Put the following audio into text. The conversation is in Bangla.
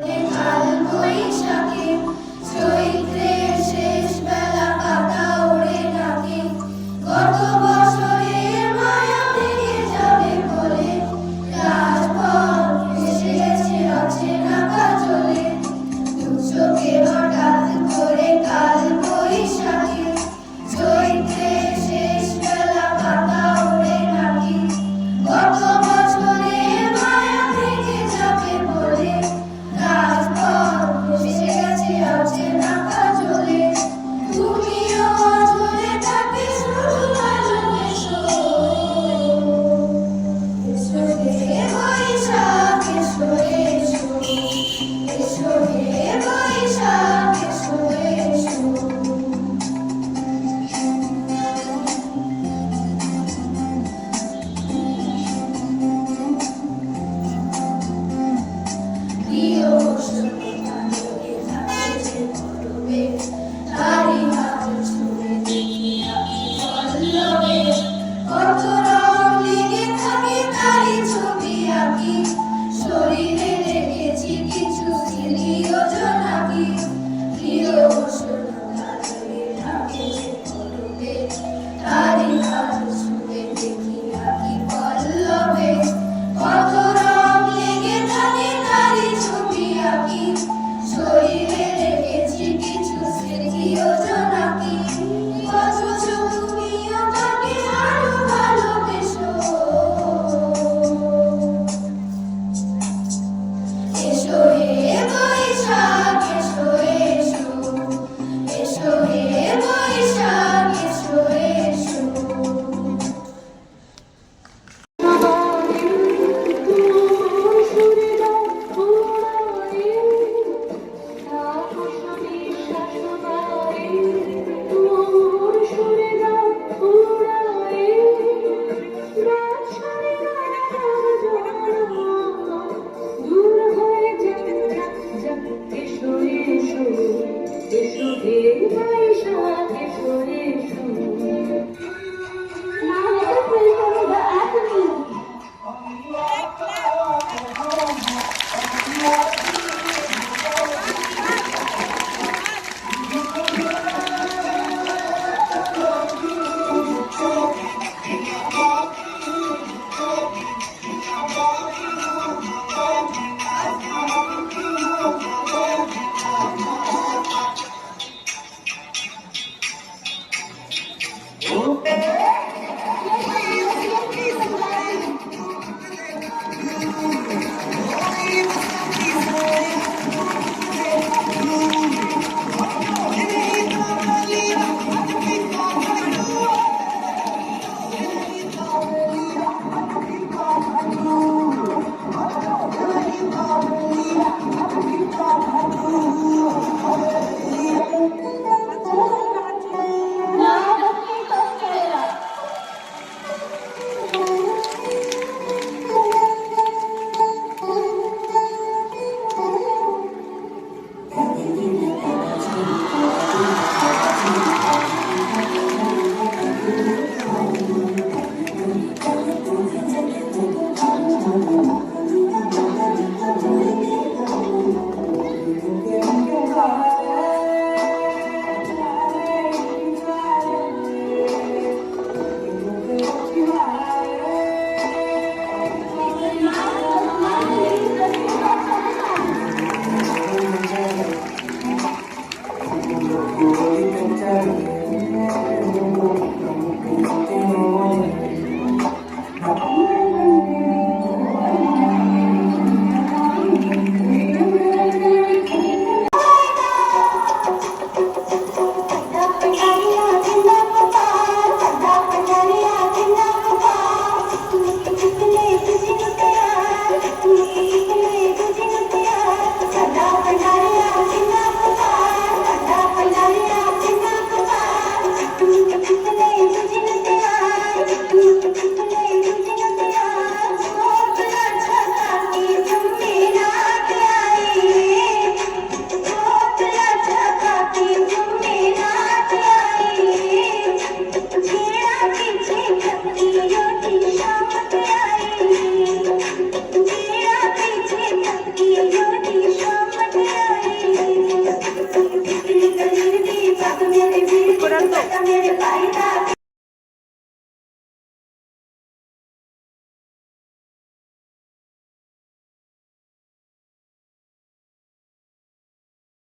কাল বৈশাখে চৈত্রের শেষ বেলা পাতা ওড়ে নাকে গত বছরের মায়া ভেঙে যাবে বলে রাজপথ ভেসে গেছে অচেনা কাজলে দু চোখে হঠাৎ করে কাল বৈশাখে চৈত্রের শেষ বেলা পাতা ওড়ে নাকে গত বছরের মায়া ভেঙে যাবে বলে রাজপথ ভেসে গেছে অচেনা কাজলে তুমিও অঝরে থাকে শুধু ভালোবেসো এসো হে বৈশাখ এসো এসো এসো হে বৈশাখ এসো এসো প্রিয় বসন্তে কাঁদলে থাকে যে পরবে তারি হাত ছুঁয়ে দেখি আমি পল্লবে কত রং লেগে থাকে তারি ছবি আঁকি শরীরে রেখেছি কিছু স্মৃতি ও জোনাকি প্রিয় বসন্ত কাঁদলে থাকে যে পরবে তারি হাত ছুঁয়ে দেখি আঁকি পল্লবে কত রং লেগে থাকে তারি ছবি আঁকি শরীরে রেখেছি কিছু স্মৃতি ও জোনাকি অথচ তুমিও তাকে আরো ভালোবেসো এসো হে বৈশাখ এসো এসো এসো হে বৈশাখ এসো এসো করে আনতো।